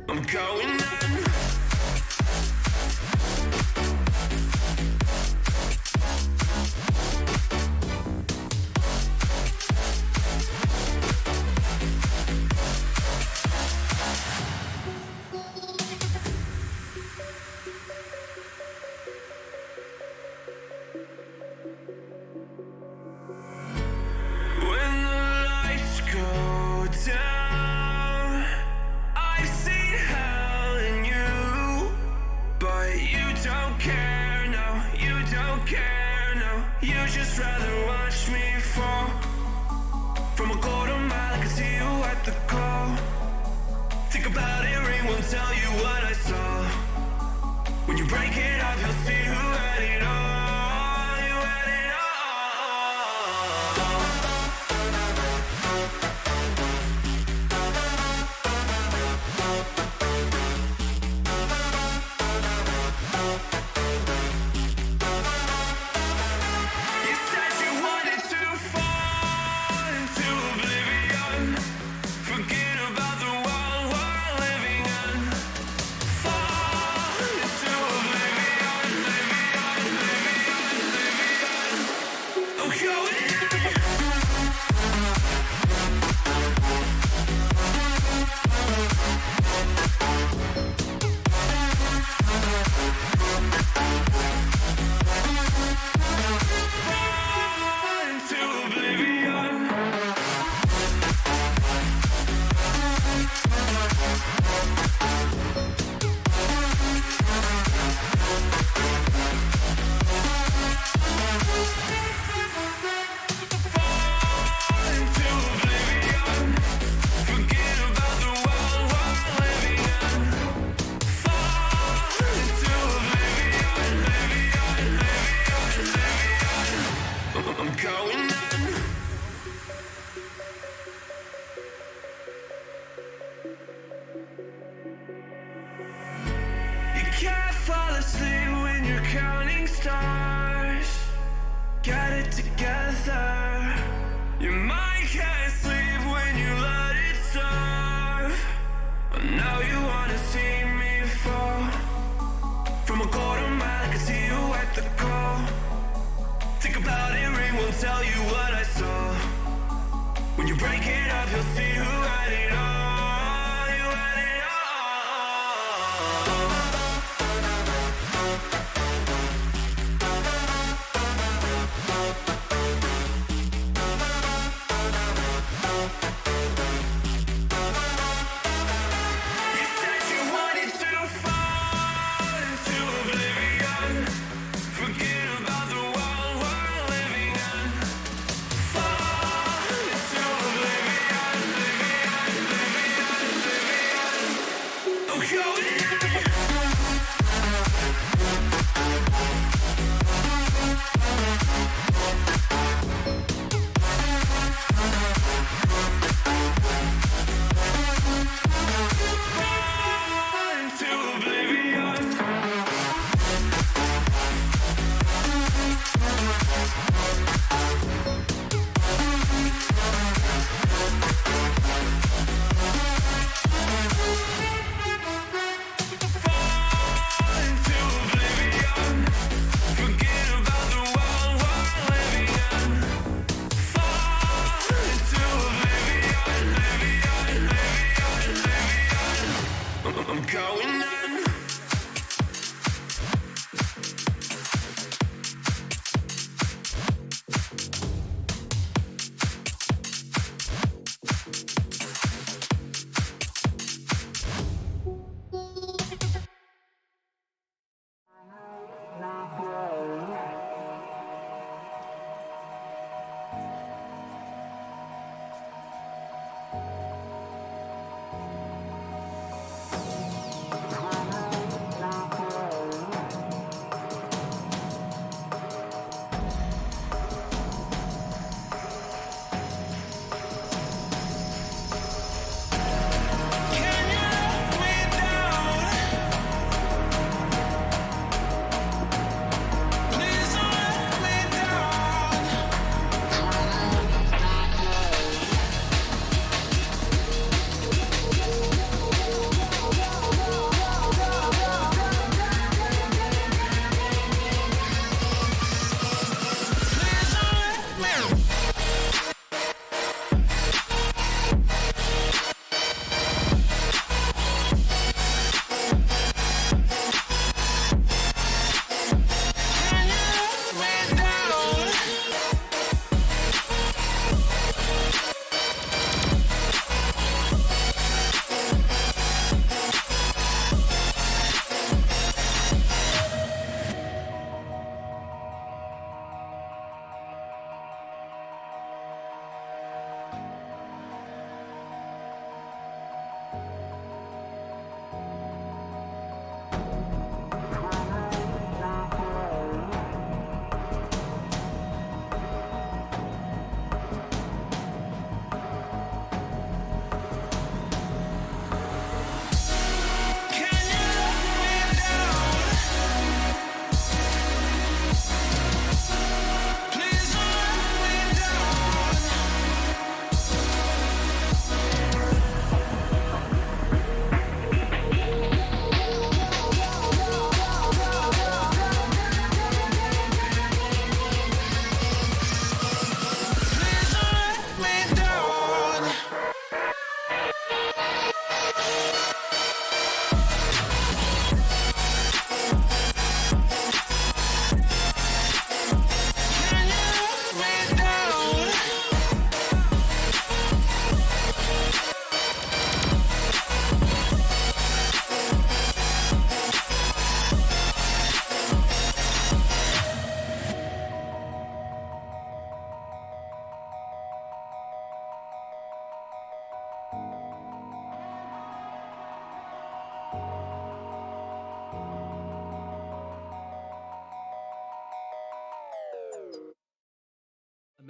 I'm going on. When the lights go down, I've seen hell in you, but you don't care, no, you don't care, no. You just rather watch me fall from a quarter mile. I can see you at the call. Think about it, ring won't tell you what I saw. When you break it off, you'll see who had it all. You had it all. You said you wanted to fall into oblivion, forget about the world we're living in. Fall into oblivion, oblivion. I'm going in. Fall into oblivion. Fall into oblivion. Forget about the world we're living in. Fall into oblivion, I'm going on. You can't fall asleep when you're counting stars. Get it together. Your mind can't sleep when you let it serve. Now you wanna see me fall from a quarter mile. I can see you at the call. Think about it, ring won't tell you what I saw. When you break it off, you'll see who had it all. You had it all. You said you wanted to fall into oblivion, forget about the world we're living in. Fall into oblivion,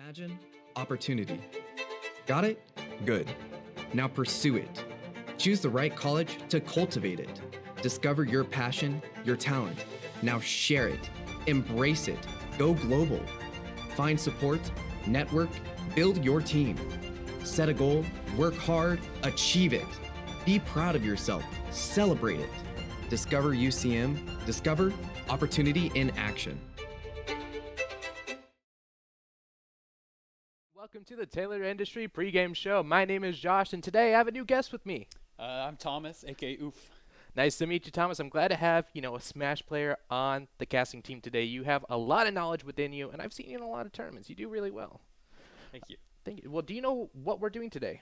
Imagine opportunity. Got it? Good. Now pursue it. Choose the right college to cultivate it. Discover your passion, your talent. Now share it. Embrace it. Go global. Find support, network, build your team. Set a goal, work hard, achieve it. Be proud of yourself. Celebrate it. Discover UCM. Discover opportunity in action. Welcome to the Taylor Industry pregame show. My name is Josh, and today I have a new guest with me. I'm Thomas, aka Oof. Nice to meet you, Thomas. I'm glad to have, a Smash player on the casting team today. You have a lot of knowledge within you, and I've seen you in a lot of tournaments. You do really well. Thank you. Thank you. Well, do you know what we're doing today?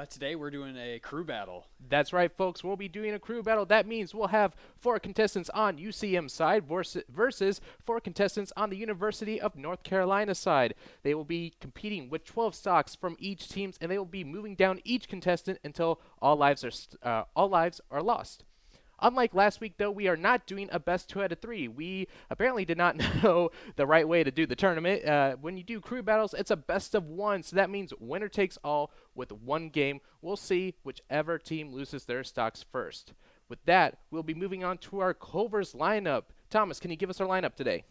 Today we're doing a crew battle. That's right, folks. We'll be doing a crew battle. That means we'll have 4 contestants on UCM side versus 4 contestants on the University of North Carolina side. They will be competing with 12 stocks from each team, and they will be moving down each contestant until all lives are lost. Unlike last week, though, we are not doing a best 2 out of 3. We apparently did not know the right way to do the tournament. When you do crew battles, it's a best of 1, so that means winner takes all with 1 game. We'll see whichever team loses their stocks first. With that, we'll be moving on to our Culver's lineup. Thomas, can you give us our lineup today?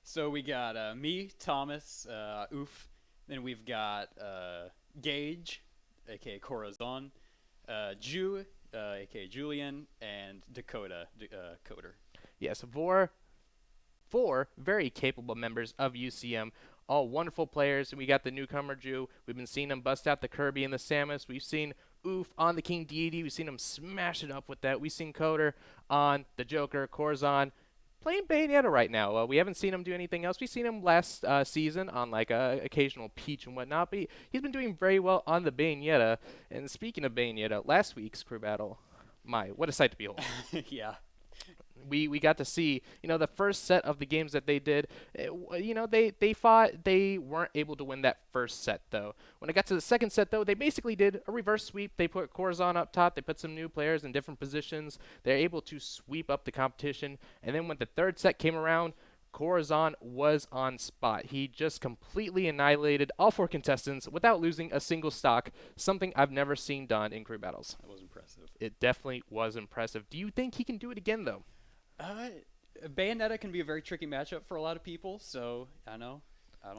So we got me, Thomas, Oof. Then we've got Gage, aka Corazon, Jew, aka Julian, and Dakota, Coder. Yes, four very capable members of UCM, all wonderful players. And we got the newcomer Jew. We've been seeing him bust out the Kirby and the Samus. We've seen Oof on the King Deity. We've seen him smash it up with that. We've seen Coder on the Joker, Corazon, playing Bayonetta right now. We haven't seen him do anything else. We've seen him last season on like occasional Peach and whatnot, but he's been doing very well on the Bayonetta. And speaking of Bayonetta, last week's crew battle, what a sight to behold. Yeah. We got to see, the first set of the games that they did. They fought. They weren't able to win that first set, though. When it got to the second set, though, they basically did a reverse sweep. They put Corazon up top. They put some new players in different positions. They're able to sweep up the competition. And then when the third set came around, Corazon was on spot. He just completely annihilated all 4 contestants without losing a single stock, something I've never seen done in crew battles. That was impressive. It definitely was impressive. Do you think he can do it again, though? Bayonetta can be a very tricky matchup for a lot of people, so I don't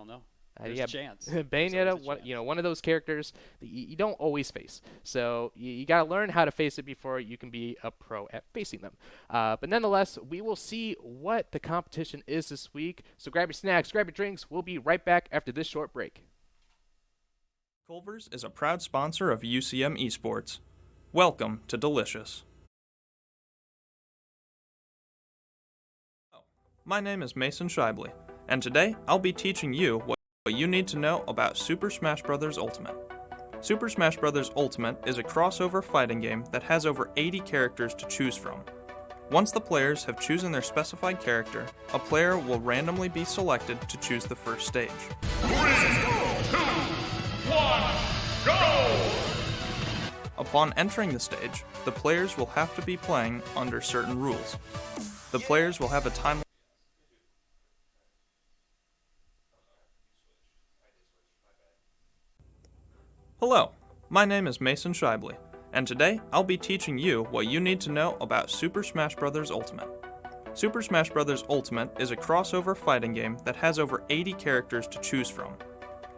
know. There's a chance. Bayonetta, one of those characters that you don't always face. So you got to learn how to face it before you can be a pro at facing them. But nonetheless, we will see what the competition is this week. So grab your snacks, grab your drinks. We'll be right back after this short break. Culver's is a proud sponsor of UCM Esports. Welcome to Delicious. My name is Mason Shibley, and today I'll be teaching you what you need to know about Super Smash Bros. Ultimate. Super Smash Bros. Ultimate is a crossover fighting game that has over 80 characters to choose from. Once the players have chosen their specified character, a player will randomly be selected to choose the first stage. 3, 2, 1, go! Upon entering the stage, the players will have to be playing under certain rules. The players will have a time. Hello, my name is Mason Shibley, and today I'll be teaching you what you need to know about Super Smash Bros. Ultimate. Super Smash Bros. Ultimate is a crossover fighting game that has over 80 characters to choose from.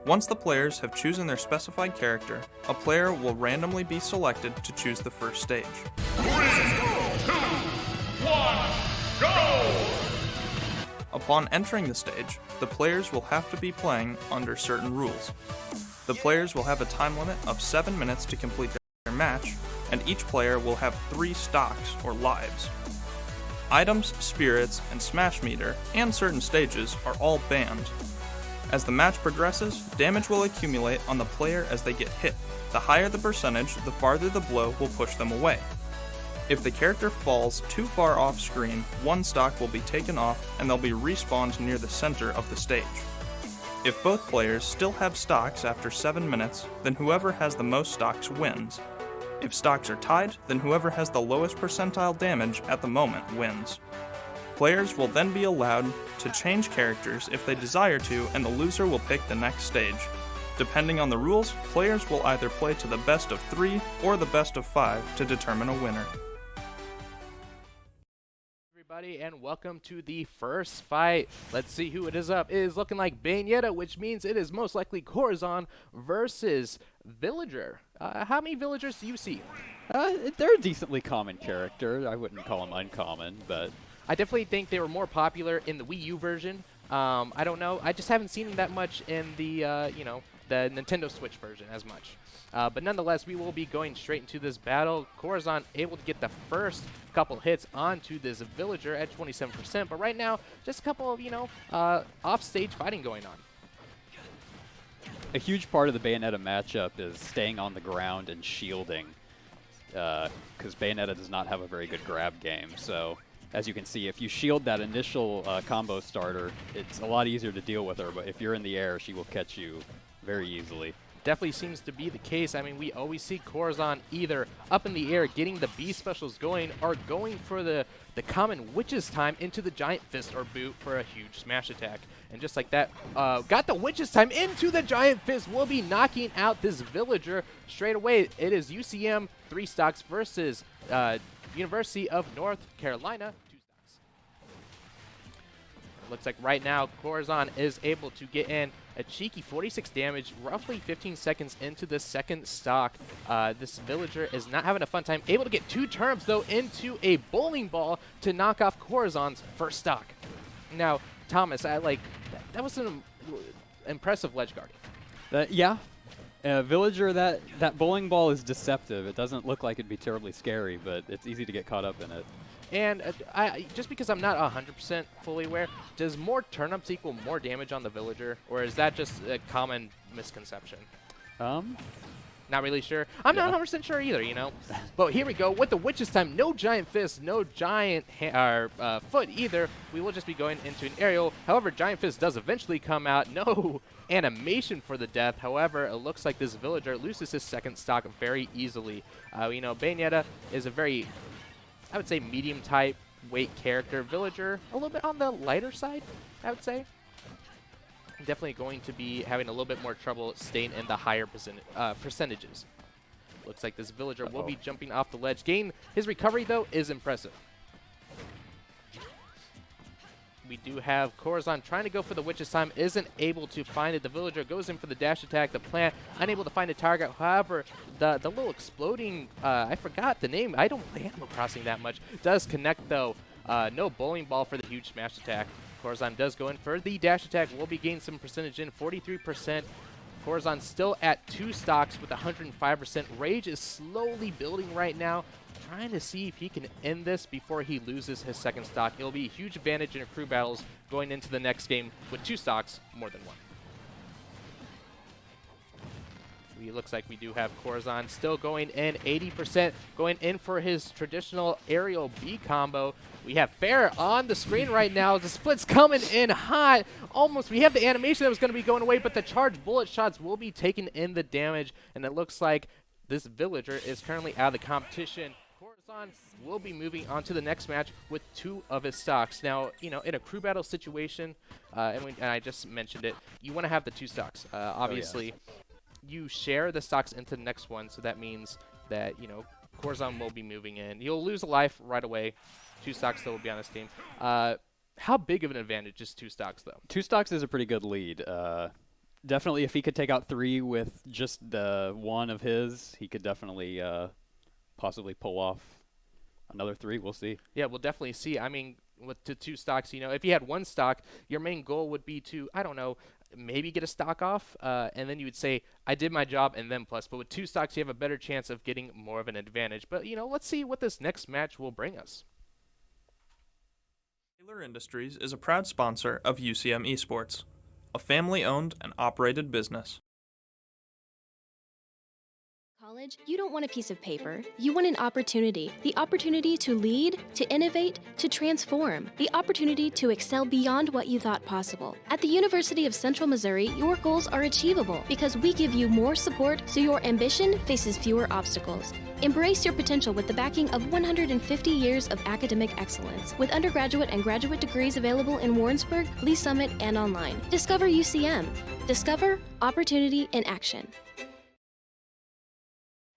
Once the players have chosen their specified character, a player will randomly be selected to choose the first stage. 3, 2, 1, go! Upon entering the stage, the players will have to be playing under certain rules. The players will have a time limit of 7 minutes to complete their match, and each player will have 3 stocks or lives. Items, spirits, and smash meter, and certain stages are all banned. As the match progresses, damage will accumulate on the player as they get hit. The higher the percentage, the farther the blow will push them away. If the character falls too far off screen, 1 stock will be taken off and they'll be respawned near the center of the stage. If both players still have stocks after 7 minutes, then whoever has the most stocks wins. If stocks are tied, then whoever has the lowest percentile damage at the moment wins. Players will then be allowed to change characters if they desire to, and the loser will pick the next stage. Depending on the rules, players will either play to the best of 3 or the best of 5 to determine a winner. Everybody, and welcome to the first fight. Let's see who it is up. It is looking like Bayonetta, which means it is most likely Corazon versus Villager. How many Villagers do you see? They're a decently common character. I wouldn't call them uncommon, but I definitely think they were more popular in the Wii U version. I don't know. I just haven't seen them that much in the, the Nintendo Switch version as much. But nonetheless, we will be going straight into this battle. Corazon able to get the first couple hits onto this Villager at 27%. But right now, just a couple of, off-stage fighting going on. a huge part of the Bayonetta matchup is staying on the ground and shielding, because Bayonetta does not have a very good grab game. So as you can see, if you shield that initial combo starter, it's a lot easier to deal with her. But if you're in the air, she will catch you very easily. Definitely seems to be the case. I mean, we always see Corazon either up in the air getting the B specials going or going for the common Witch's Time into the Giant Fist or boot for a huge smash attack. And just like that, got the Witch's Time into the Giant Fist. Will be knocking out this Villager straight away. It is UCM 3 stocks versus University of North Carolina 2 stocks. Looks like right now Corazon is able to get in a cheeky 46 damage, roughly 15 seconds into the second stock. This Villager is not having a fun time. Able to get 2 turnips, though, into a bowling ball to knock off Corazon's first stock. Now, Thomas, that was an impressive ledge guarding. Yeah. Villager, that bowling ball is deceptive. It doesn't look like it'd be terribly scary, but it's easy to get caught up in it. And just because I'm not 100% fully aware, does more turnips equal more damage on the Villager, or is that just a common misconception? Not really sure. I'm not 100% sure either, you know. But here we go with the Witch's Time. No Giant Fist, no Giant foot either. We will just be going into an aerial. However, Giant Fist does eventually come out. No animation for the death. However, it looks like this Villager loses his second stock very easily. Bayonetta is a very, I would say, medium type weight character. Villager, a little bit on the lighter side, I would say. Definitely going to be having a little bit more trouble staying in the higher percentages. Looks like this Villager will be jumping off the ledge. His recovery, though, is impressive. We do have Corazon trying to go for the Witch's Time, isn't able to find it. The Villager goes in for the dash attack, the plant, unable to find a target. However, the little exploding, I forgot the name, I don't play Animal Crossing that much, does connect, though. No bowling ball for the huge smash attack. Corazon does go in for the dash attack, will be gaining some percentage in, 43%. Corazon still at 2 stocks with 105%. Rage is slowly building right now, trying to see if he can end this before he loses his second stock. It'll be a huge advantage in crew battles going into the next game with 2 stocks, more than 1. It looks like we do have Corazon still going in, 80%, going in for his traditional aerial B combo. We have Fair on the screen right now. The split's coming in hot. Almost, we have the animation that was going to be going away, but the charged bullet shots will be taking in the damage, and it looks like this Villager is currently out of the competition. Corazon will be moving on to the next match with 2 of his stocks. Now, in a crew battle situation, and I just mentioned it, you want to have the 2 stocks. Obviously, oh, yes. You share the stocks into the next one, so that means that, Corazon will be moving in. He'll lose a life right away. 2 stocks still will be on his team. How big of an advantage is 2 stocks, though? 2 stocks is a pretty good lead. Definitely, if he could take out 3 with just the 1 of his, he could definitely possibly pull off another 3. We'll see. Yeah, we'll definitely see. I mean, with the 2 stocks, if you had 1 stock, your main goal would be to, I don't know, maybe get a stock off, and then you would say, I did my job, and then plus. But with 2 stocks, you have a better chance of getting more of an advantage. But, let's see what this next match will bring us. Taylor Industries is a proud sponsor of UCM Esports, a family-owned and operated business. college, you don't want a piece of paper. You want an opportunity. The opportunity to lead, to innovate, to transform. The opportunity to excel beyond what you thought possible. At the University of Central Missouri, your goals are achievable because we give you more support so your ambition faces fewer obstacles. Embrace your potential with the backing of 150 years of academic excellence, with undergraduate and graduate degrees available in Warrensburg, Lee Summit, and online. Discover UCM. Discover opportunity in action.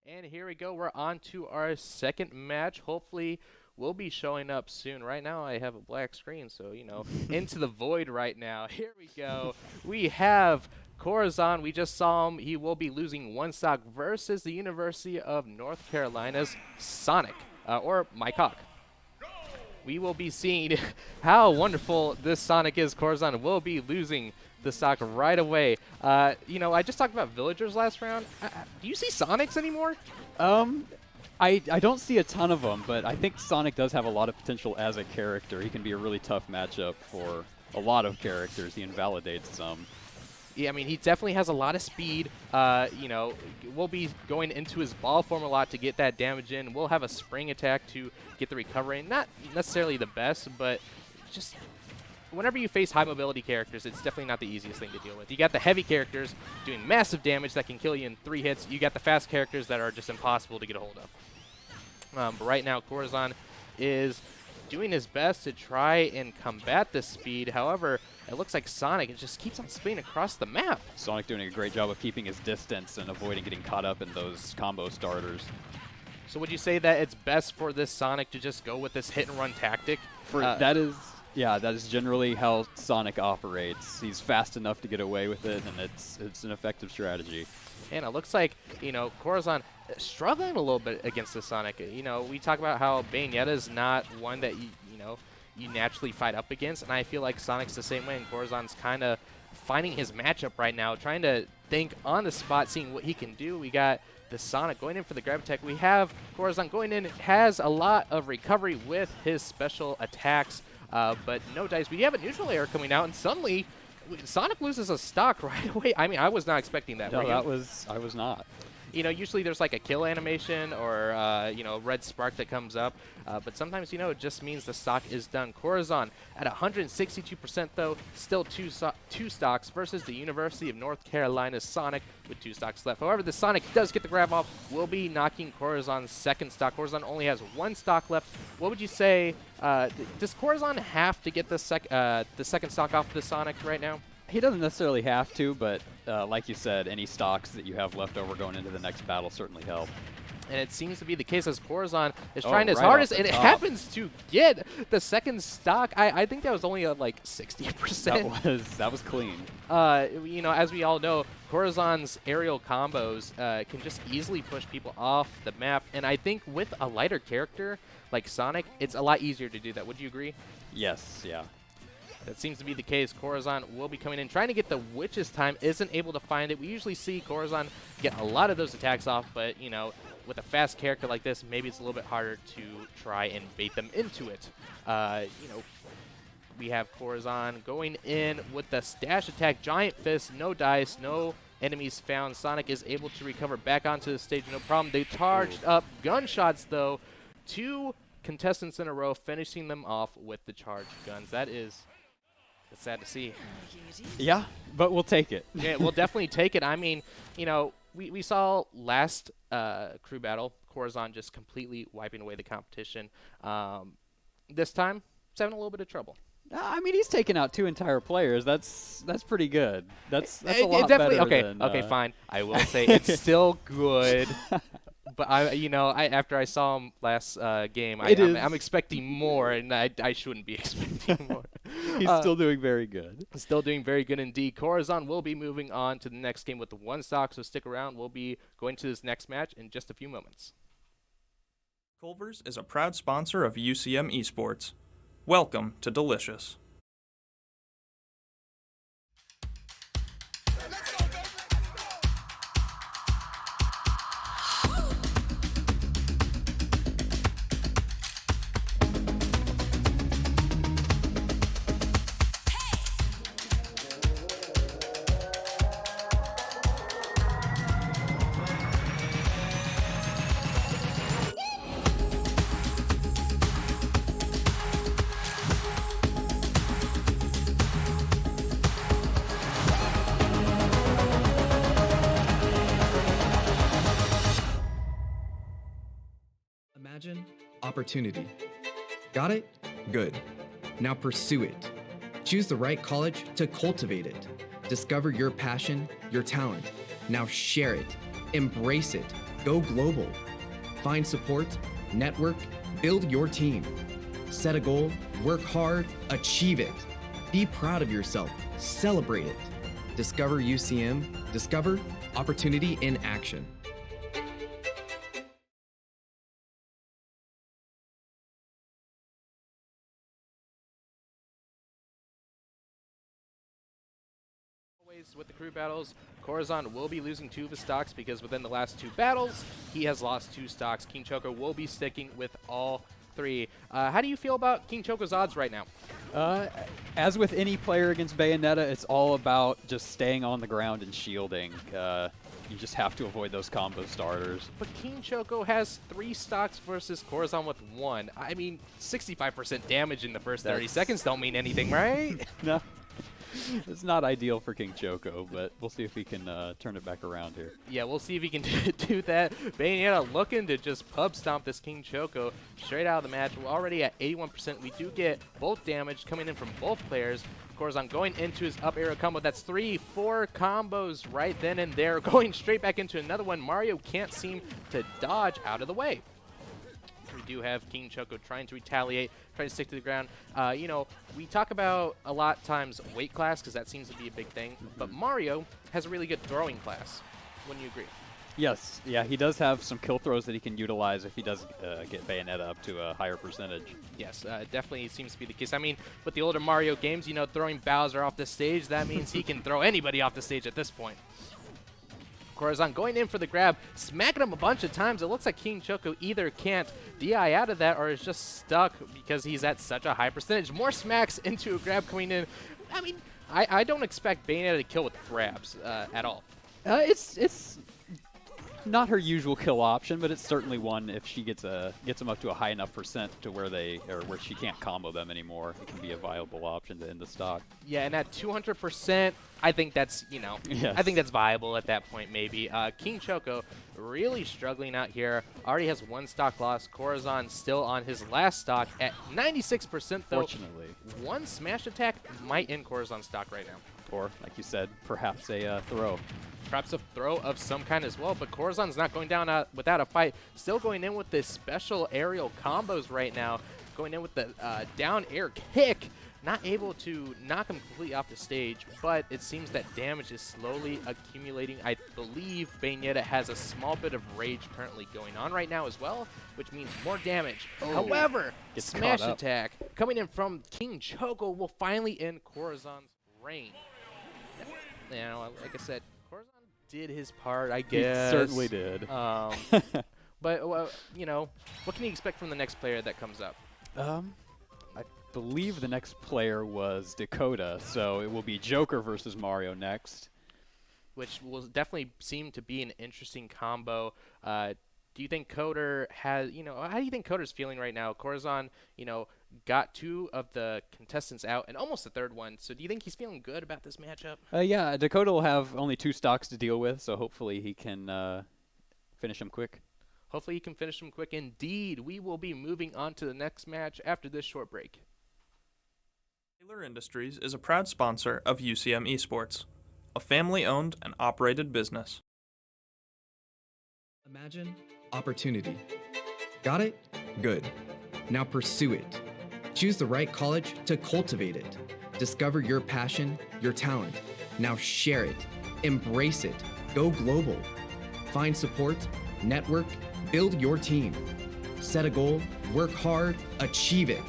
And here we go. We're on to our second match. Hopefully, we'll be showing up soon. Right now, I have a black screen, so, you know, into the void right now. Here we go. We have Corazon. We just saw him. He will be losing one stock versus the University of North Carolina's Sonic, or Mike Hawk. We will be seeing how wonderful this Sonic is. Corazon will be losing the stock right away. You know, I just talked about villagers last round. Do you see Sonics anymore? I don't see a ton of them, but I think Sonic does have a lot of potential as a character. He can be a really tough matchup for a lot of characters. He invalidates some. Yeah, I mean, he definitely has a lot of speed. You know, we'll be going into his ball form a lot to get that damage in. We'll have a spring attack to get the recovery. Not necessarily the best, but just whenever you face high mobility characters, it's definitely not the easiest thing to deal with. You got the heavy characters doing massive damage that can kill you in 3 hits. You got the fast characters that are just impossible to get a hold of. But right now, Corazon is doing his best to try and combat this speed. However, it looks like Sonic just keeps on spinning across the map. Sonic doing a great job of keeping his distance and avoiding getting caught up in those combo starters. So would you say that it's best for this Sonic to just go with this hit-and-run tactic? That is generally how Sonic operates. He's fast enough to get away with it, and it's an effective strategy. And it looks like, you know, Corazon struggling a little bit against the Sonic. You know, we talk about how Bayonetta is not one that you naturally fight up against, and I feel like Sonic's the same way, and Corazon's kind of finding his matchup right now, trying to think on the spot, seeing what he can do. We got the Sonic going in for the grab attack. We have Corazon going in, has a lot of recovery with his special attacks, but no dice. We have a neutral air coming out, and suddenly Sonic loses a stock right away. I mean, I was not expecting that. No, I was not. You know, usually there's like a kill animation or, you know, red spark that comes up. But sometimes, you know, it just means the stock is done. Corazon at 162% though, still two stocks versus the University of North Carolina's Sonic with 2 stocks left. However, the Sonic does get the grab off, will be knocking Corazon's second stock. Corazon only has 1 stock left. What would you say, does Corazon have to get the second stock off the Sonic right now? He doesn't necessarily have to, but like you said, any stocks that you have left over going into the next battle certainly help. And it seems to be the case as Corazon is trying his right hardest, off and the it top. happens to get the second stock. I think that was only at like 60%. That was clean. You know, as we all know, Corazon's aerial combos can just easily push people off the map, and I think with a lighter character like Sonic, it's a lot easier to do that. Would you agree? Yes, yeah. That seems to be the case. Corazon will be coming in, trying to get the Witch's Time, isn't able to find it. We usually see Corazon get a lot of those attacks off, but, you know, with a fast character like this, maybe it's a little bit harder to try and bait them into it. You know, we have Corazon going in with the stash attack, Giant Fist, no dice, no enemies found. Sonic is able to recover back onto the stage, no problem. They charged up gunshots, though. 2 contestants in a row, finishing them off with the charged guns. It's sad to see. Yeah, but we'll take it. Yeah, we'll definitely take it. I mean, you know, we saw last crew battle, Corazon just completely wiping away the competition. This time, he's having a little bit of trouble. I mean, he's taken out 2 entire players. That's pretty good. That's a lot definitely, better okay, than, okay, fine. I will say it's still good. But after I saw him last game, I'm expecting more, and I shouldn't be expecting more. He's still doing very good. Still doing very good indeed. Corazon will be moving on to the next game with the 1 stock, so stick around. We'll be going to this next match in just a few moments. Culver's is a proud sponsor of UCM Esports. Welcome to Delicious. Imagine opportunity. Got it? Good. Now pursue it. Choose the right college to cultivate it. Discover your passion, your talent. Now share it. Embrace it. Go global. Find support, network, build your team. Set a goal, work hard, achieve it. Be proud of yourself. Celebrate it. Discover UCM. Discover opportunity in action. With the crew battles, Corazon will be losing 2 of his stocks because within the last 2 battles, he has lost 2 stocks. King Choco will be sticking with all 3. How do you feel about King Choco's odds right now? As with any player against Bayonetta, it's all about just staying on the ground and shielding. You just have to avoid those combo starters. But King Choco has 3 stocks versus Corazon with 1. I mean, 65% damage in the first 30 seconds don't mean anything, right? No. It's not ideal for King Choco, but we'll see if we can turn it back around here. Yeah, we'll see if he can do that. Bayonetta looking to just pub stomp this King Choco straight out of the match. We're already at 81%. We do get both damage coming in from both players. Corazon going into his up aerial combo. That's 3, 4 combos right then and there. Going straight back into another one. Mario can't seem to dodge out of the way. We do have King Choco trying to retaliate, trying to stick to the ground. You know, we talk about a lot of times weight class because that seems to be a big thing, but Mario has a really good throwing class. Wouldn't you agree? Yes, yeah, he does have some kill throws that he can utilize if he does get Bayonetta up to a higher percentage. Yes, definitely seems to be the case. I mean, with the older Mario games, you know, throwing Bowser off the stage, that means he can throw anybody off the stage at this point. Corazon going in for the grab, smacking him a bunch of times. It looks like King Choco either can't DI out of that or is just stuck because he's at such a high percentage. More smacks into a grab coming in. I mean, I don't expect Bayonetta to kill with grabs at all. It's not her usual kill option, but it's certainly one if she gets them up to a high enough percent to where where she can't combo them anymore. It can be a viable option to end the stock. Yeah, and at 200%, I think that's, you know, yes. I think that's viable at that point maybe. King Choco really struggling out here. Already has 1 stock loss. Corazon still on his last stock at 96% though. Fortunately. 1 smash attack might end Corazon's stock right now. Or, like you said, perhaps a throw. Perhaps a throw of some kind as well, but Corazon's not going down without a fight. Still going in with the special aerial combos right now. Going in with the down air kick. Not able to knock him completely off the stage, but it seems that damage is slowly accumulating. I believe Bayonetta has a small bit of rage currently going on right now as well, which means more damage. However, smash attack coming in from King Choco will finally end Corazon's reign. You know, like I said, Corazon did his part, I guess. He certainly did. But, well, you know, what can you expect from the next player that comes up? I believe the next player was Dakota, so it will be Joker versus Mario next. Which will definitely seem to be an interesting combo. Do you think Coder has, you know, how do you think Coder's feeling right now? Corazon, you know, got 2 of the contestants out and almost the 3rd one. So do you think he's feeling good about this matchup? Yeah, Dakota will have only 2 stocks to deal with, so hopefully he can finish him quick. Hopefully he can finish him quick. Indeed, we will be moving on to the next match after this short break. Taylor Industries is a proud sponsor of UCM Esports, a family-owned and operated business. Imagine opportunity. Got it? Good. Now pursue it. Choose the right college to cultivate it. Discover your passion, your talent. Now share it. Embrace it. Go global. Find support, network, build your team. Set a goal, work hard, achieve it.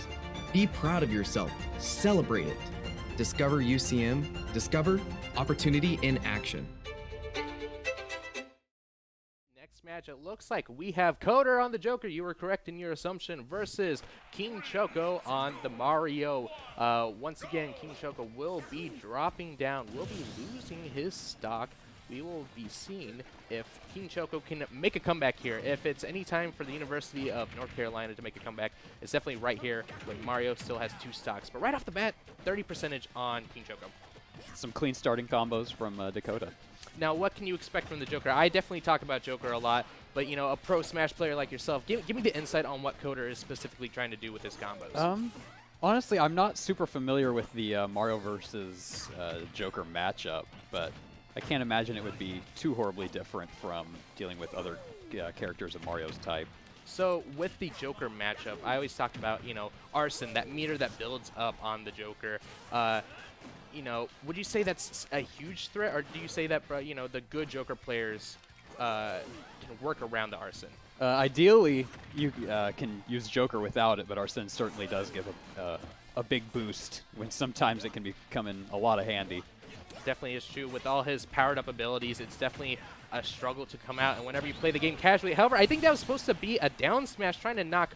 Be proud of yourself. Celebrate it. Discover UCM. Discover opportunity in action. Next match, it looks like we have Coder on the Joker. You were correct in your assumption versus King Choco on the Mario. Once again, King Choco will be dropping down, will be losing his stock. We will be seeing if King Choco can make a comeback here. If it's any time for the University of North Carolina to make a comeback, it's definitely right here when Mario still has 2 stocks. But right off the bat, 30% on King Choco. Some clean starting combos from Dakota. Now, what can you expect from the Joker? I definitely talk about Joker a lot, but you know, a pro Smash player like yourself, give me the insight on what Coder is specifically trying to do with his combos. Honestly, I'm not super familiar with the Mario versus Joker matchup, but I can't imagine it would be too horribly different from dealing with other characters of Mario's type. So with the Joker matchup, I always talked about, you know, Arson, that meter that builds up on the Joker. You know, would you say that's a huge threat, or do you say that, you know, the good Joker players can work around the Arson? Ideally, you can use Joker without it, but Arsene certainly does give a big boost when sometimes it can be coming a lot of handy. Definitely is true. With all his powered up abilities, it's definitely a struggle to come out, and whenever you play the game casually. However, I think that was supposed to be a down smash trying to knock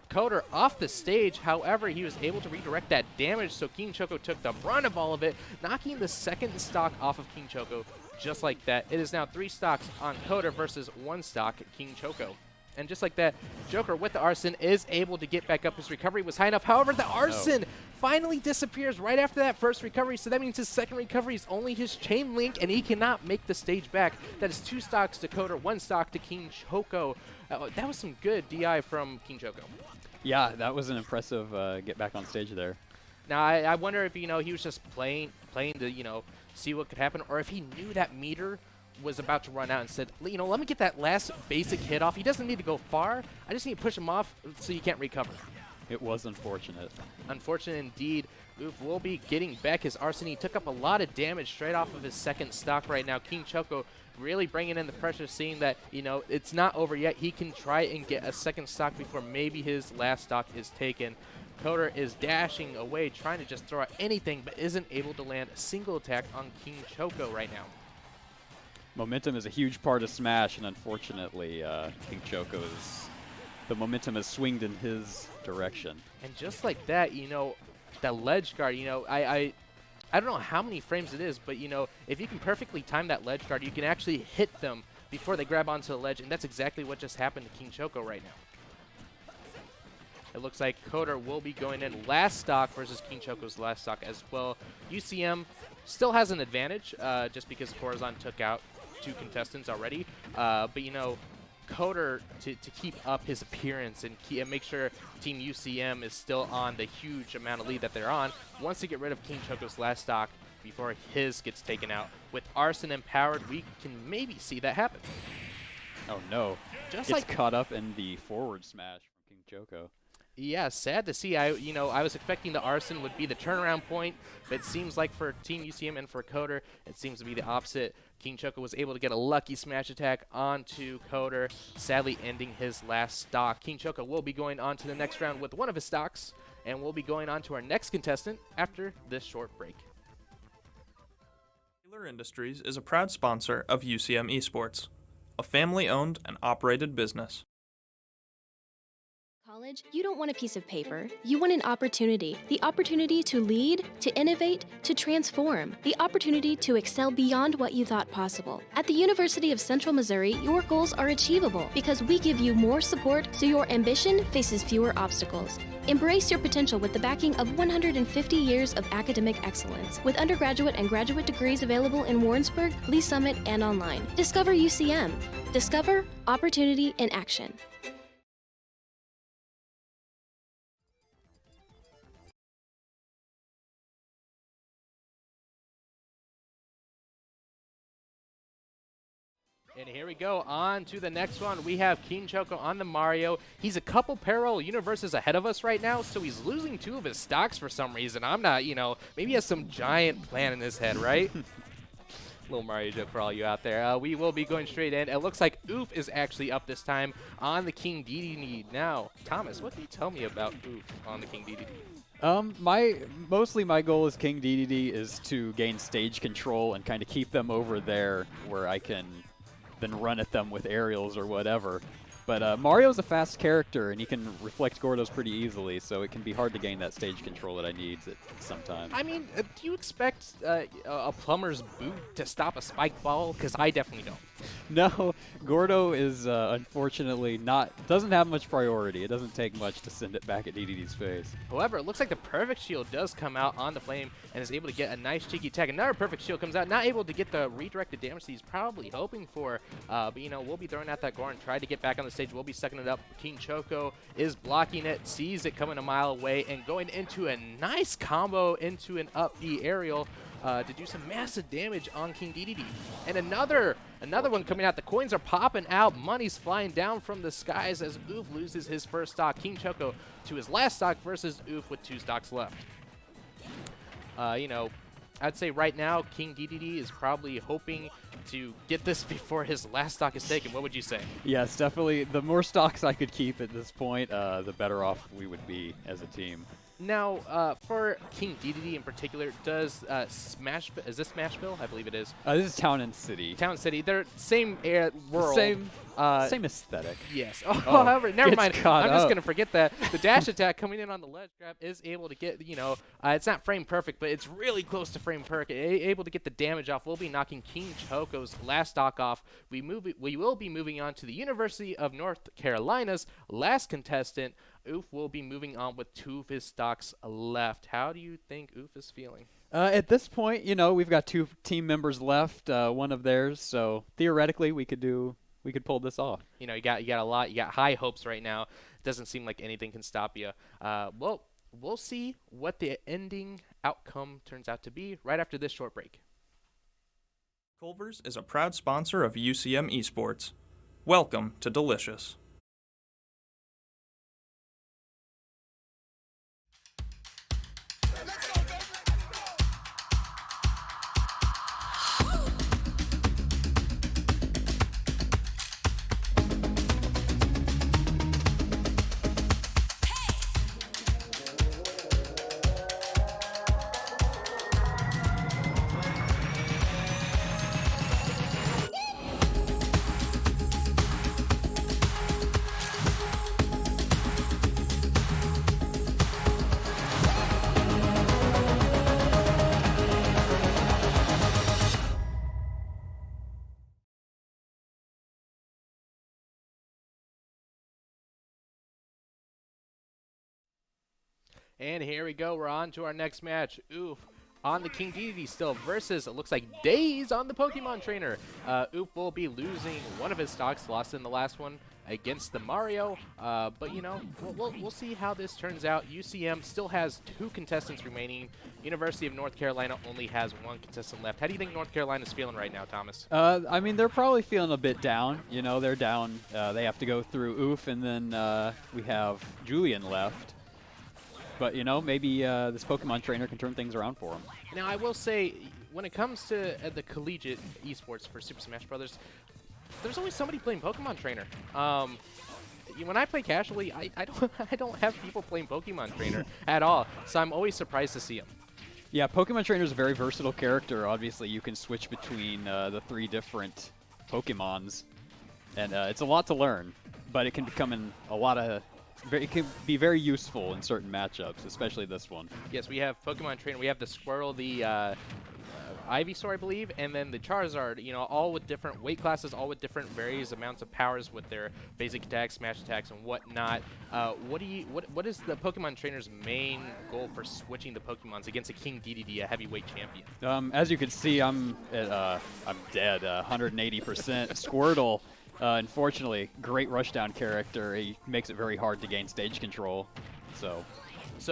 Coder off the stage. However, he was able to redirect that damage, so King Choco took the brunt of all of it, knocking the second stock off of King Choco just like that. It is now 3 stocks on Coder versus 1 stock King Choco. And just like that, Joker with the Arson is able to get back up. His recovery was high enough. However, the Arson finally disappears right after that first recovery. So that means his second recovery is only his chain link, and he cannot make the stage back. That is 2 stocks to Coder, 1 stock to King Choco. That was some good DI from King Choco. Yeah, that was an impressive get back on stage there. Now, I wonder if, you know, he was just playing to, you know, see what could happen, or if he knew that meter was about to run out and said, you know, let me get that last basic hit off. He doesn't need to go far. I just need to push him off so you can't recover. It was unfortunate. Unfortunate indeed. Oof will be getting back his Arson. He took up a lot of damage straight off of his second stock right now. King Choco really bringing in the pressure, seeing that, you know, it's not over yet. He can try and get a second stock before maybe his last stock is taken. Coder is dashing away, trying to just throw out anything, but isn't able to land a single attack on King Choco right now. Momentum is a huge part of Smash, and unfortunately, King Choco's the momentum has swinged in his direction. And just like that, you know, that ledge guard, you know, I don't know how many frames it is, but, you know, if you can perfectly time that ledge guard, you can actually hit them before they grab onto the ledge, and that's exactly what just happened to King Choco right now. It looks like Coder will be going in last stock versus King Choco's last stock as well. UCM still has an advantage just because Corazon took out 2 contestants already. But, you know, Coder, to keep up his appearance and make sure Team UCM is still on the huge amount of lead that they're on, wants to get rid of King Choco's last stock before his gets taken out. With Arson empowered, we can maybe see that happen. Oh, no. Just Gets like caught up in the forward smash from King Choco. Yeah, sad to see. I was expecting the Arson would be the turnaround point, but it seems like for Team UCM and for Coder, it seems to be the opposite. King Choco was able to get a lucky smash attack onto Coder, sadly ending his last stock. King Choco will be going on to the next round with one of his stocks, and we'll be going on to our next contestant after this short break. Taylor Industries is a proud sponsor of UCM Esports, a family-owned and operated business. College, you don't want a piece of paper. You want an opportunity. The opportunity to lead, to innovate, to transform. The opportunity to excel beyond what you thought possible. At the University of Central Missouri, your goals are achievable because we give you more support so your ambition faces fewer obstacles. Embrace your potential with the backing of 150 years of academic excellence, with undergraduate and graduate degrees available in Warrensburg, Lee Summit, and online. Discover UCM. Discover opportunity in action. And here we go, on to the next one. We have King Choco on the Mario. He's a couple parallel universes ahead of us right now, so he's losing 2 of his stocks for some reason. I'm not, you know, maybe he has some giant plan in his head, right? Little Mario joke for all you out there. We will be going straight in. It looks like Oof is actually up this time on the King DDD. Now, Thomas, what can you tell me about Oof on the King DDD? Mostly my goal as King DDD is to gain stage control and kind of keep them over there where I can then run at them with aerials or whatever. But Mario's a fast character, and he can reflect Gordos pretty easily, so it can be hard to gain that stage control that I need sometimes. I mean, do you expect a plumber's boot to stop a spike ball? Because I definitely don't. No, Gordo is unfortunately doesn't have much priority. It doesn't take much to send it back at DDD's face. However, it looks like the perfect shield does come out on the flame and is able to get a nice cheeky tag. Another perfect shield comes out, not able to get the redirected damage that he's probably hoping for. But, you know, we'll be throwing out that Goron, try to get back on the stage. We'll be sucking it up. King Choco is blocking it, sees it coming a mile away, and going into a nice combo into an up B aerial to do some massive damage on King DDD. And another one coming out. The coins are popping out. Money's flying down from the skies as Oof loses his first stock. King Choco to his last stock versus Oof with 2 stocks left. You know, I'd say right now King DDD is probably hoping to get this before his last stock is taken. What would you say? Yes, definitely. The more stocks I could keep at this point, the better off we would be as a team. Now, for King DDD in particular, does is this Smashville? I believe it is. This is Town and City. Town City. They're same world. Same aesthetic. Yes. However, never mind. I'm just going to forget that. The dash attack coming in on the ledge grab is able to get, you know, it's not frame perfect, but it's really close to frame perfect. Able to get the damage off. We'll be knocking King Choco's last stock off. We will be moving on to the University of North Carolina's last contestant. Oof will be moving on with 2 of his stocks left. How do you think Oof is feeling? At this point, you know, we've got 2 team members left, one of theirs, so theoretically we could pull this off. You know, you got a lot. You got high hopes right now. It doesn't seem like anything can stop you. Well, we'll see what the ending outcome turns out to be right after this short break. Culver's is a proud sponsor of UCM Esports. Welcome to Delicious. And here we go. We're on to our next match. Oof on the King DDD still versus, it looks like, Days on the Pokemon Trainer. Oof will be losing one of his stocks, lost in the last one against the Mario. But, you know, we'll see how this turns out. UCM still has 2 contestants remaining. University of North Carolina only has 1 contestant left. How do you think North Carolina's feeling right now, Thomas? I mean, they're probably feeling a bit down. You know, they're down. They have to go through Oof, and then we have Julian left. But, you know, maybe this Pokemon Trainer can turn things around for him. Now, I will say, when it comes to the collegiate esports for Super Smash Bros., there's always somebody playing Pokemon Trainer. When I play casually, I don't have people playing Pokemon Trainer at all, so I'm always surprised to see him. Yeah, Pokemon Trainer is a very versatile character. Obviously, you can switch between the 3 different Pokemons, and it's a lot to learn, but it can become it can be very useful in certain matchups, especially this one. Yes, we have Pokemon Trainer. We have the Squirtle, the Ivysaur, I believe, and then the Charizard. You know, all with different weight classes, all with different various amounts of powers with their basic attacks, smash attacks, and whatnot. What is the Pokemon Trainer's main goal for switching the Pokemons against a King DDD, a heavyweight champion? As you can see, I'm dead, 180%. Squirtle. Unfortunately, great rushdown character. He makes it very hard to gain stage control. So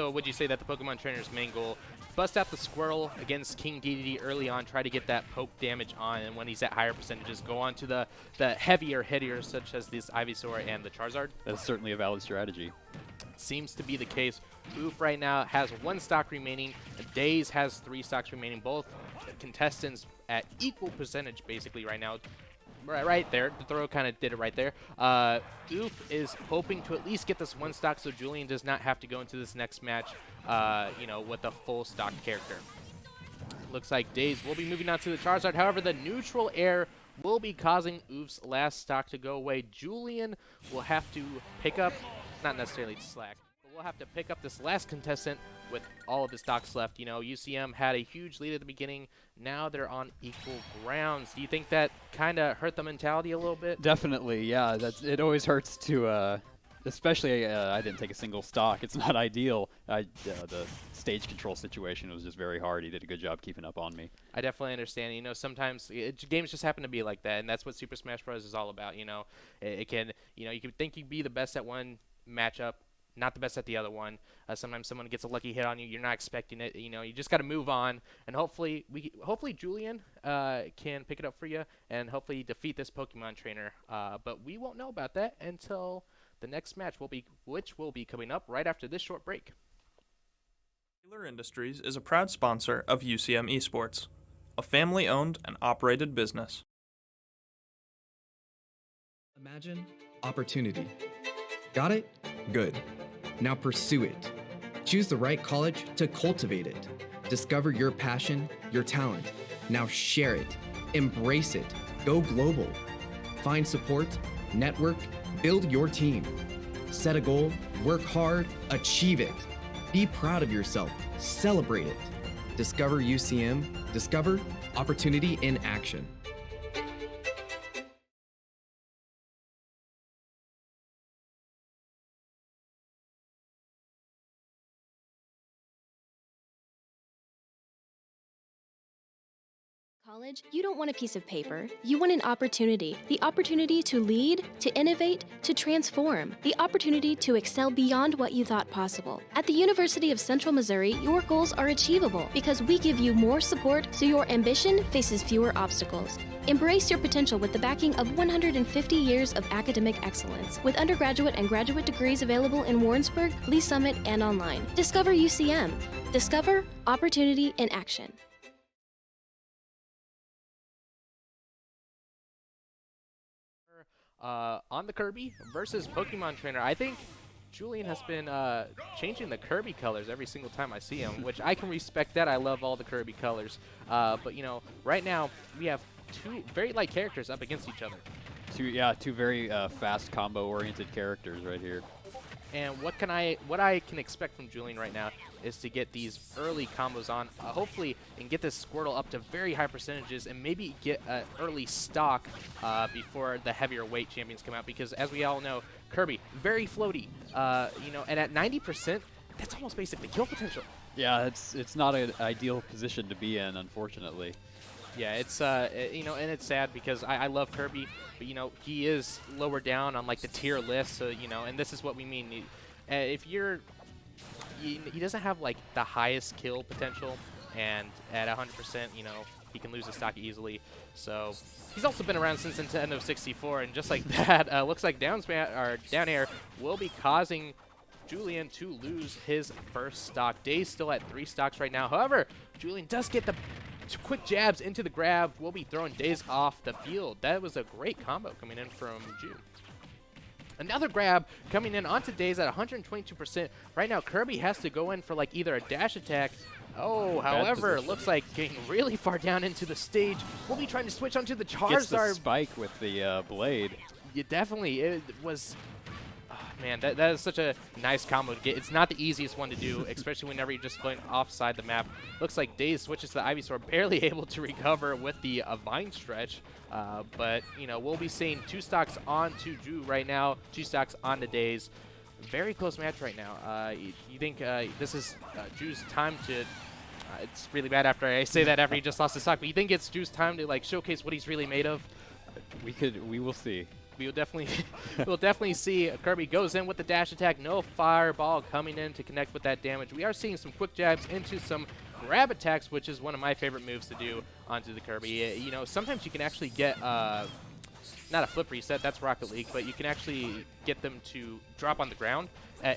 would you say that the Pokemon Trainer's main goal, bust out the Squirtle against King DDD early on, try to get that poke damage on, and when he's at higher percentages, go on to the heavier hitters such as this Ivysaur and the Charizard? That's certainly a valid strategy. Seems to be the case. Oof right now has 1 stock remaining. Days has 3 stocks remaining. Both contestants at equal percentage basically right now. Right there. The throw kind of did it right there. Oof is hoping to at least get this 1 stock so Julian does not have to go into this next match, you know, with a full stock character. Looks like Days will be moving on to the Charizard. However, the neutral air will be causing Oof's last stock to go away. Julian will have to pick up, not necessarily slack, We'll have to pick up this last contestant with all of the stocks left. You know, UCM had a huge lead at the beginning. Now they're on equal grounds. Do you think that kind of hurt the mentality a little bit? Definitely, yeah. It always hurts to, especially I didn't take a single stock. It's not ideal. The stage control situation was just very hard. He did a good job keeping up on me. I definitely understand. You know, sometimes games just happen to be like that, and that's what Super Smash Bros. Is all about. You know, it can, you know, you can think you'd be the best at one matchup, not the best at the other one. Sometimes someone gets a lucky hit on you. You're not expecting it. You know, you just got to move on. And hopefully Julian can pick it up for you and hopefully defeat this Pokemon trainer. But we won't know about that until the next match, which will be coming up right after this short break. Taylor Industries is a proud sponsor of UCM Esports, a family-owned and operated business. Imagine opportunity. Got it? Good. Now pursue it. Choose the right college to cultivate it. Discover your passion, your talent. Now share it. Embrace it. Go global. Find support, network, build your team. Set a goal, work hard, achieve it. Be proud of yourself. Celebrate it. Discover UCM. Discover opportunity in action. College, you don't want a piece of paper. You want an opportunity. The opportunity to lead, to innovate, to transform. The opportunity to excel beyond what you thought possible. At the University of Central Missouri, your goals are achievable because we give you more support so your ambition faces fewer obstacles. Embrace your potential with the backing of 150 years of academic excellence, with undergraduate and graduate degrees available in Warrensburg, Lee Summit, and online. Discover UCM. Discover opportunity in action. On the Kirby versus Pokemon Trainer. I think Julian has been changing the Kirby colors every single time I see him, which I can respect that. I love all the Kirby colors. But, you know, right now we have two very light characters up against each other. Two very fast combo-oriented characters right here. And what I can expect from Julian right now is to get these early combos on, hopefully, and get this Squirtle up to very high percentages, and maybe get an early stock before the heavier weight champions come out. Because as we all know, Kirby very floaty, you know, and at 90%, that's almost basically kill potential. Yeah, it's not an ideal position to be in, unfortunately. Yeah, it's you know, and it's sad because I love Kirby, but you know he is lower down on like the tier list. So you know, and this is what we mean. If he doesn't have like the highest kill potential, and at 100%, you know, he can lose a stock easily. So he's also been around since Nintendo 64, and just like that, looks like down air will be causing Julian to lose his first stock. Day's still at 3 stocks right now. However, Julian does get the quick jabs into the grab. Will be throwing Days off the field. That was a great combo coming in from Ju. Another grab coming in onto Days at 122%. Right now, Kirby has to go in for like either a dash attack. Oh, however, it looks like getting really far down into the stage. We'll be trying to switch onto the Charizard. Gets the spike with the blade. Yeah, definitely. It was... Man, that is such a nice combo to get. It's not the easiest one to do, especially whenever you're just going offside the map. Looks like Days switches to the Ivysaur, barely able to recover with the Vine Stretch. But, you know, we'll be seeing 2 stocks on to Ju right now, 2 stocks on the Days. Very close match right now. You think this is Ju's time to... it's really bad after I say that after he just lost his stock, but you think it's Ju's time to, like, showcase what he's really made of? We will see. We'll definitely see. Kirby goes in with the dash attack. No fireball coming in to connect with that damage. We are seeing some quick jabs into some grab attacks, which is one of my favorite moves to do onto the Kirby. You know, sometimes you can actually get not a flip reset, that's Rocket League, but you can actually get them to drop on the ground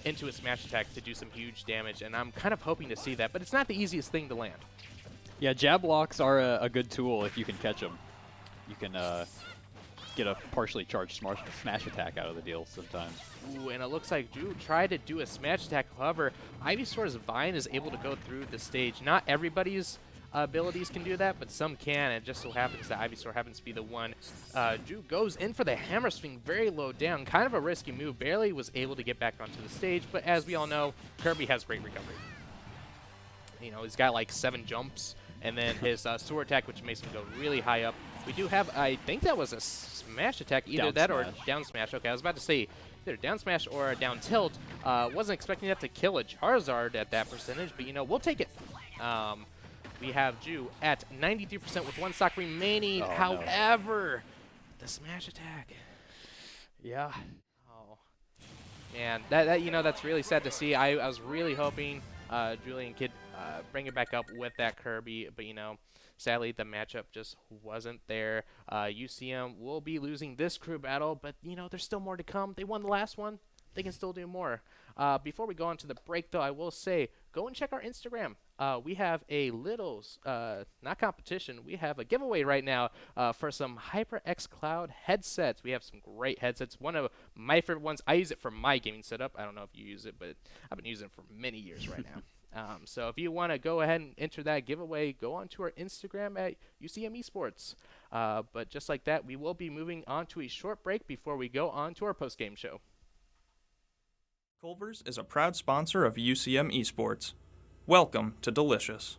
into a smash attack to do some huge damage, and I'm kind of hoping to see that, but it's not the easiest thing to land. Yeah, jab blocks are a good tool if you can catch them. You can get a partially charged smash attack out of the deal sometimes. Ooh, and it looks like Ju tried to do a smash attack. However, Ivysaur's Vine is able to go through the stage. Not everybody's abilities can do that, but some can. It just so happens that Ivysaur happens to be the one. Drew goes in for the hammer swing very low down. Kind of a risky move. Barely was able to get back onto the stage, but as we all know, Kirby has great recovery. You know, he's got like 7 jumps, and then his sword attack, which makes him go really high up. We do have, I think that was a smash attack, either Down that smash. or down smash. Okay, I was about to say either down smash or a down tilt. Wasn't expecting that to kill a Charizard at that percentage, but you know, we'll take it. We have Drew at 93% with 1 stock remaining. Oh, no. However, the smash attack. Yeah. Oh, man, that you know, that's really sad to see. I was really hoping Julian could bring it back up with that Kirby, but you know, sadly the matchup just wasn't there. UCM will be losing this crew battle, but you know, there's still more to come. They won the last one. They can still do more. Before we go on to the break, though, I will say, go and check our Instagram. We have a little, not competition, we have a giveaway right now for some HyperX Cloud headsets. We have some great headsets. One of my favorite ones, I use it for my gaming setup. I don't know if you use it, but I've been using it for many years right now. So if you want to go ahead and enter that giveaway, go on to our Instagram at UCM Esports. But just like that, we will be moving on to a short break before we go on to our post-game show. Culver's is a proud sponsor of UCM Esports. Welcome to Delicious.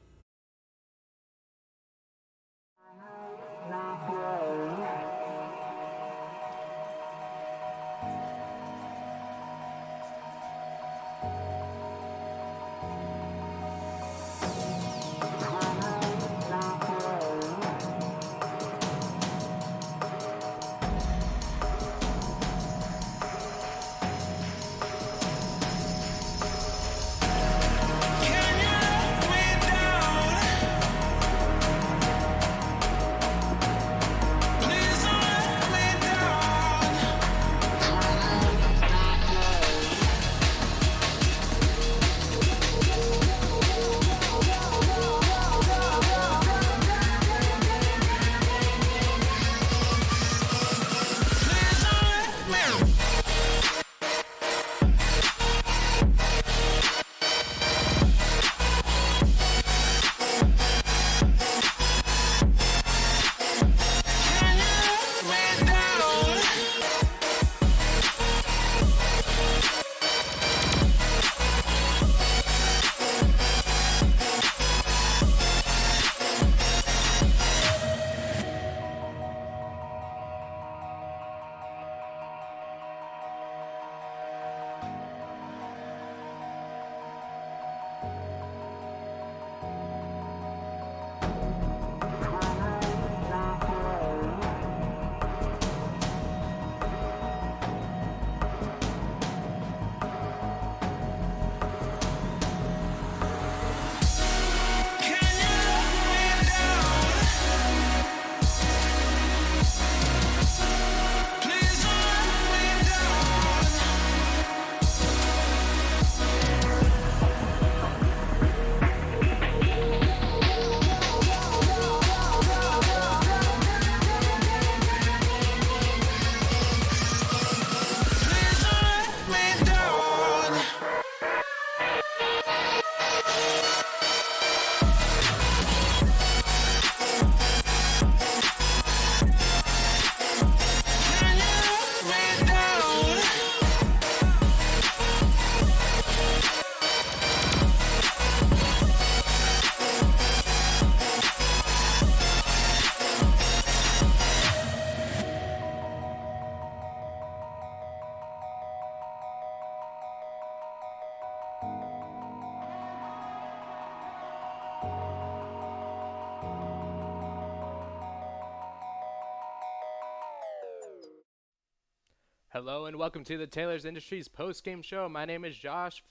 Hello and welcome to the Taylor's Industries post-game show. My name is Josh,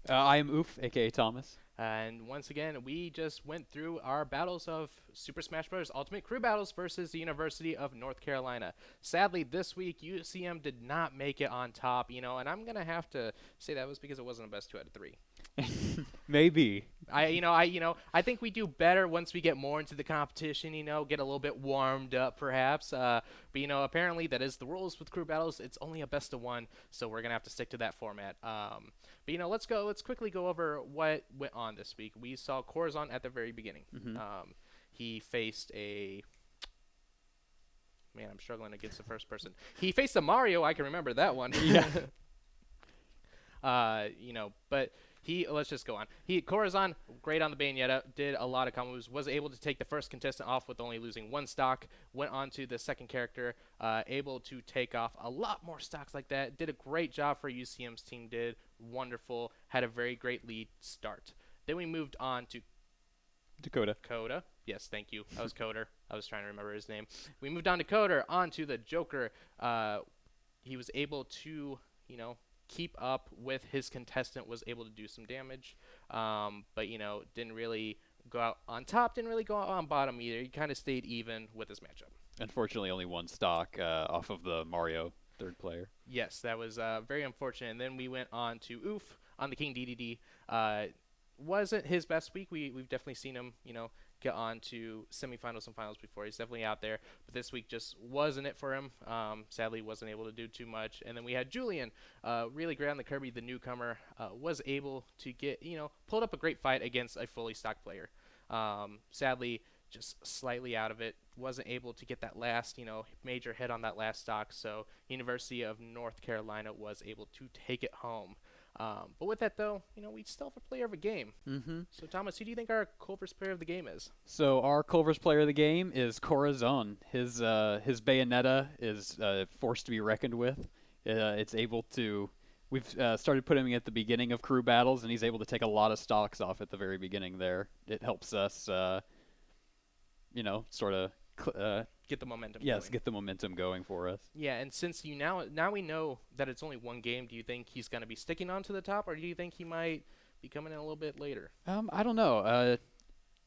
I am Oof, aka Thomas. and once again, we just went through our battles of Super Smash Bros. Ultimate Crew Battles versus the University of North Carolina. Sadly, this week, UCM did not make it on top, you know, and I'm going to have to say that was because it wasn't a best 2 out of 3. Maybe. I think we do better once we get more into the competition, get a little bit warmed up perhaps. But apparently that is the rules with crew battles. It's only a best of one, so we're gonna have to stick to that format. But let's quickly go over what went on this week. We saw Corazon at the very beginning. He faced a man, I'm struggling against the first person. He faced a Mario. I can remember that one. Yeah. But let's just go on. Corazon, great on the Bayonetta, did a lot of combos, was able to take the first contestant off with only losing 1 stock, went on to the second character, able to take off a lot more stocks like that, did a great job for UCM's team, did wonderful, had a very great lead start. Then we moved on to Coda. Yes, thank you. I was Coder. I was trying to remember his name. We moved on to Coder, on to the Joker. He was able to, keep up with his contestant, was able to do some damage, but didn't really go out on top, didn't really go out on bottom either. He kind of stayed even with his matchup. Unfortunately, only 1 stock off of the Mario third player. Yes, that was very unfortunate. And then we went on to Oof on the King DDD. Wasn't his best week. We've definitely seen him, get on to semifinals and finals before. He's definitely out there, but this week just wasn't it for him. Sadly, wasn't able to do too much. And then we had Julian, really great on the Kirby, the newcomer, was able to get, pulled up a great fight against a fully stocked player. Sadly, just slightly out of it, wasn't able to get that last, major hit on that last stock. So University of North Carolina was able to take it home. But with that, though, we still have a player of a game. So, Thomas, who do you think our Culver's player of the game is? So our Culver's player of the game is Corazon. His Bayonetta is forced to be reckoned with. It's able to. We've started putting him at the beginning of crew battles, and he's able to take a lot of stocks off at the very beginning there. It helps us, sort of. Get the momentum Yes, going. get the momentum going for us. Yeah, and since now we know that it's only 1 game, do you think he's going to be sticking on to the top, or do you think he might be coming in a little bit later? I don't know.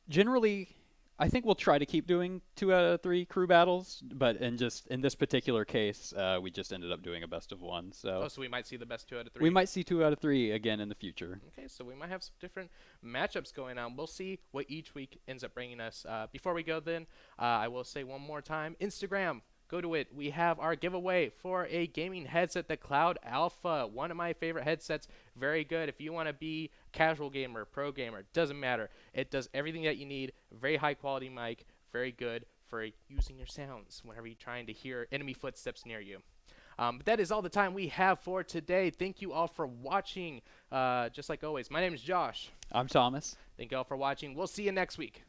Generally, I think we'll try to keep doing 2 out of 3 crew battles, but in this particular case, we just ended up doing a best of 1. So we might see the best 2 out of 3. we might see 2 out of 3 again in the future. Okay, so we might have some different matchups going on. We'll see what each week ends up bringing us. Before we go, then, I will say one more time: Instagram. Go to it. We have our giveaway for a gaming headset, the Cloud Alpha. One of my favorite headsets. Very good. If you want to be casual gamer, pro gamer, doesn't matter. It does everything that you need. Very high quality mic. Very good for using your sounds whenever you're trying to hear enemy footsteps near you. But that is all the time we have for today. Thank you all for watching. Just like always, my name is Josh. I'm Thomas. Thank you all for watching. We'll see you next week.